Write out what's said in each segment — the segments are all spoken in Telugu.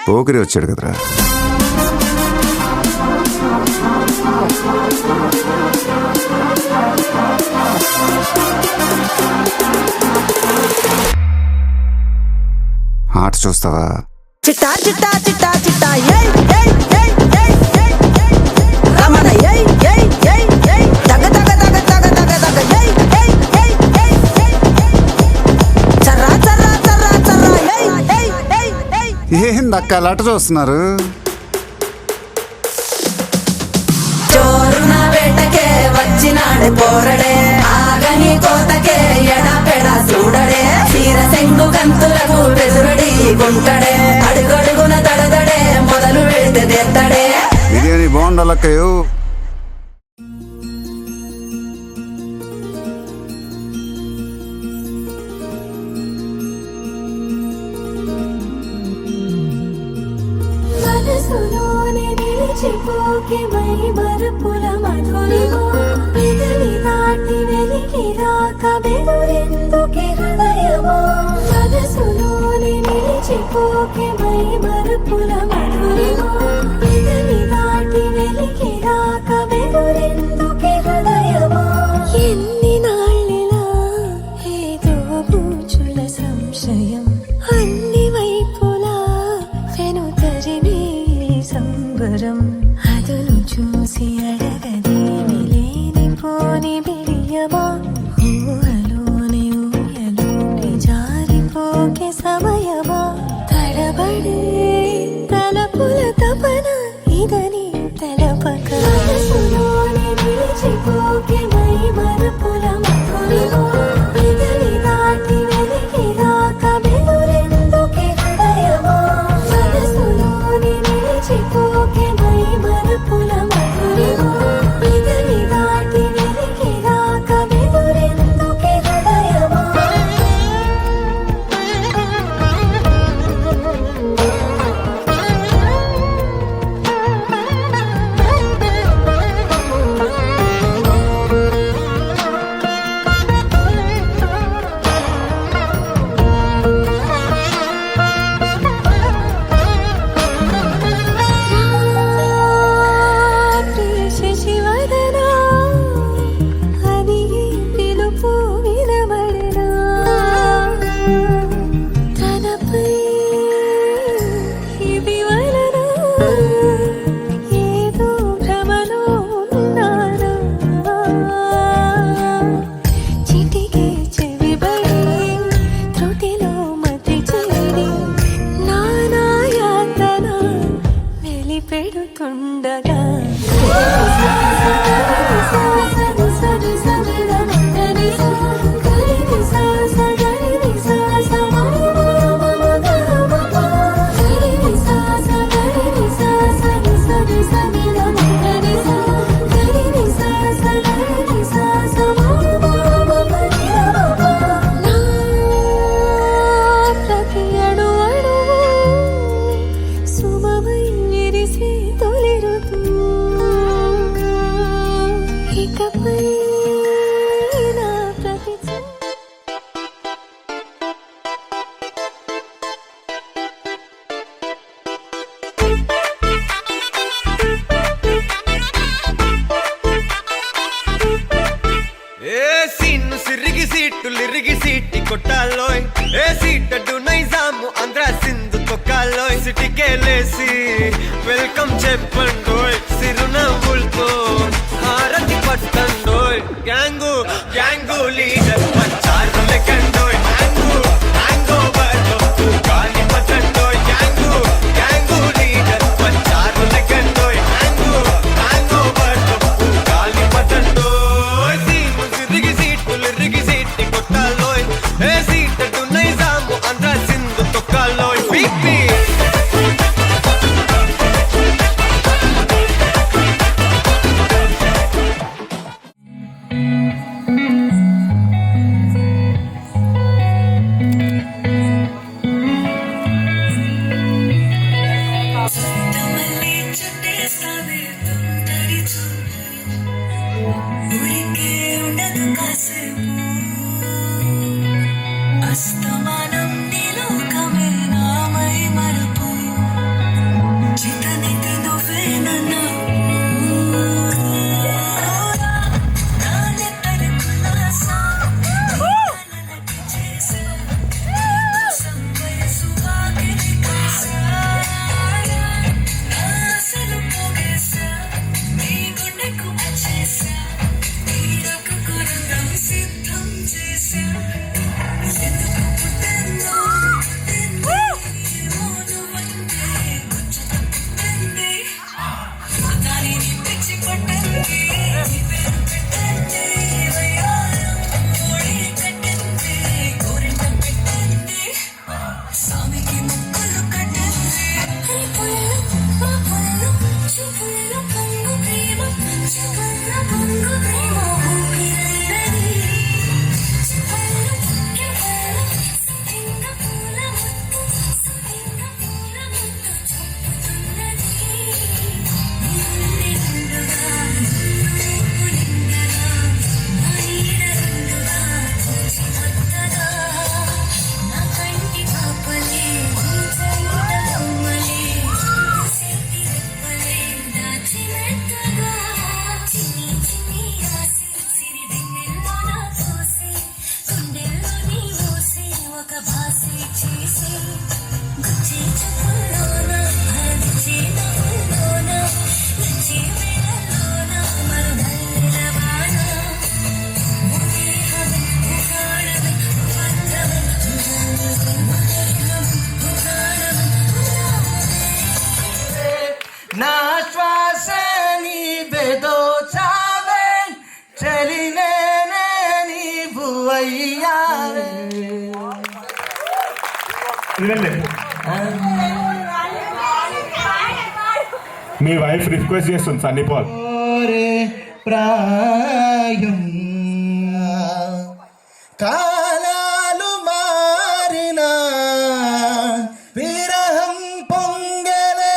పోకిరి వచ్చాడు కదరా. ఆట చూస్తావా? చిట్టా చిట్టా చిట్టా చిట్టా ఏయ్ ఏయ్ ఏయ్ ఏయ్ ఏయ్ రమణ ఏయ్ ఏయ్ ఏయ్ ఏయ్ తగ తగ తగ తగ తగ తగ ఏయ్ ఏయ్ ఏయ్ ఏయ్ ఏయ్ చర్రా చర్రా చర్రా చర్రా ఏయ్ ఏయ్ ఏయ్ ఏయ్ ఏందక్క అలా చూస్తున్నారు? చోరున వేటకే వచ్చినాడు పోరడే ఆగని కోతకే ఎడపెడ చూడడే చీర సెంగు గంతులకు బెదురడి గుంటడే అడుగడుగున తడదడే మొదలు పెడితే తెత్తడే. బిర్యానీ బాగుండాలక్కయ్యో. మనసులోనే నిలిచిపోకే మై మరుపుల మధురిమో పెదవి దాటి వెలికి రాక బెదురెందుకే హృదయమో. మనసులోనే నిలిచిపోకే మై మరుపుల మధురిమో పెదవి దాటి వెలికి రాక బెదురెందుకే హృదయమో. ఎన్ని నాళ్ళిలా ఏదో బూచుల సంశయం అన్ని వైపులా వెనుతరిమే సంబరం అదును చూసి అడగదేమి లేనిపోని బిడియమా. ఊహలోని ఊయలోకి జారిపోకే సమయమా. తడబడే తలపుల తపన ఇదని తెలపక మనసులోనే నిలిచిపోకే మై మరుపుల మధురిమో పెదవి దాటి వెలికి రాక బెదురెందుకే హృదయమో. మనసులోనే నిలిచిపోకే మై మరుపుల మధురిమో పెదవి దాటి వెలికి రాక బెదురెందుకే హృదయమో. శశివదనా అది పిలుపు వినబడనా తనపై ఇది వలన ఏదో భ్రమలో ఉన్నానా. చిటికే చెవిబడి త్రుటిలో మతి చేరి నానాయాతన వెలిపెడుతుండగా ప్రతి అణు అణువు సుమమై విరిసే తొలి ఋతువు ఇకపై నా ప్రతి ఏ సీన్ను సిరిగి సీట్లు ఇరిగి సీటి కొట్టాలోయ్ ఏ సీటడు నైజాము ఆంధ్ర సింధు తొక్కాలోయ్ సిటీకే లేసి వెల్కమ్ చెప్పండోయ్ సిరునవ్వులతో హారతి పట్టండోయ్ గ్యాంగు గ్యాంగు లీడర్ పంచారు లెక్కండోయ్ హ్యాంగు హ్యాంగ్ ఓవర్ లో గాలి పట్టండోయ్ గ్యాంగు గ్యాంగు లీడర్ పంచారు లెక్కండోయ్ హ్యాంగు హ్యాంగ్ ఓవర్ లో గాలి పట్టండోయ్ సీను సిరిగి సీట్లు ఇరిగి సీటి కొట్టాలోయ్ ఏ సీటడు నైజాము ఆంధ్ర సింధు తొక్కాలోయ్ బీపీ వయ్యారే. మీ వైఫ్ రిక్వెస్ట్ చేస్తుంది సన్నీ పాల్. ఓరే ప్రాయం కాలాలు మారినా విరహం పొంగలే.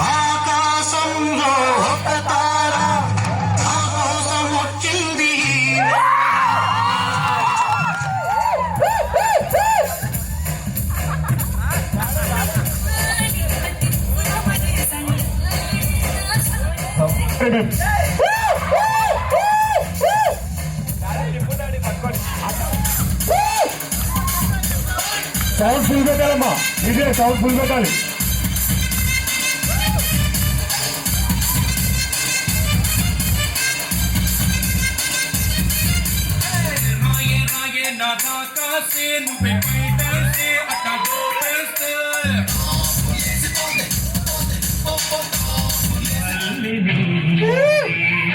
ఆకాశంలో ఒక తార ఆకాశం వచ్చింది. సౌండ్ ఫుల్ పెట్టాలమ్మా, ఇదే సౌండ్ ఫుల్ పెట్టాలి.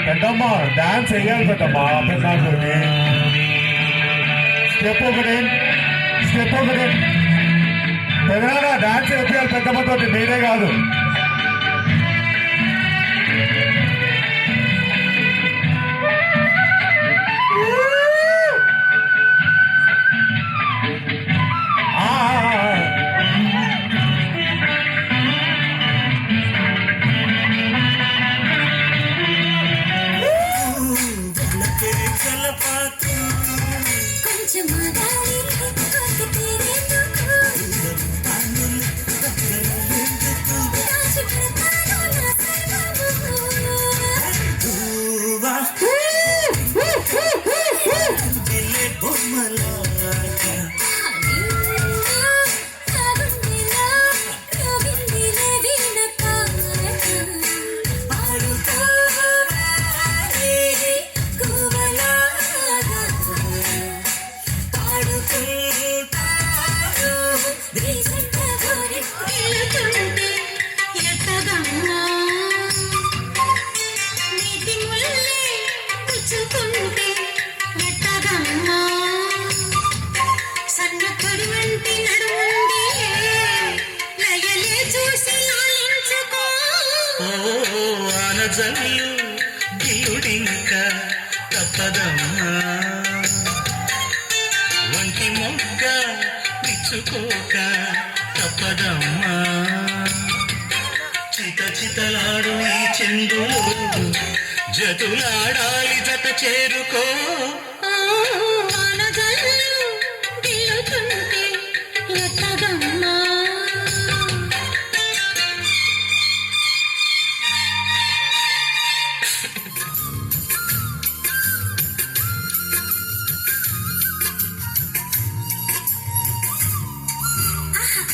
పెద్దమ్మా డాన్స్ వేయాలి పెద్దమ్మా. పెద్దమ్మా స్టెప్ ఒకటి పెద్దగా డాన్స్ వేయాలి పెద్దమ్మతో, మీరే కాదు. కొంచెం ఆగాలి కొద్ది తీరేందుకు దాచి పెడతాను నా ఆనజల్లు గిలుడింక తప్పదమ్మా వంటి మొగ్గ విచ్చుకోక తప్పదమ్మా చిత చితలాడు ఈ చెందులు జతులాడాలి జత చేరుకో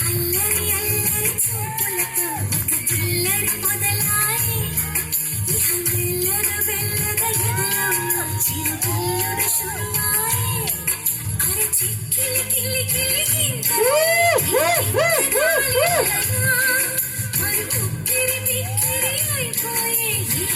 అల్లరి అల్లరి చూపులతో ఒక జిల్లరి మొదలాయి ఇహ మెల్లగా మెల్లగా ఎదలో చిరుతిల్లుడు శురువాయి అరే చిక్కిలి కిలి కిలి మరి ఉక్కిరి బిక్కిరి అయిపోయే ఈ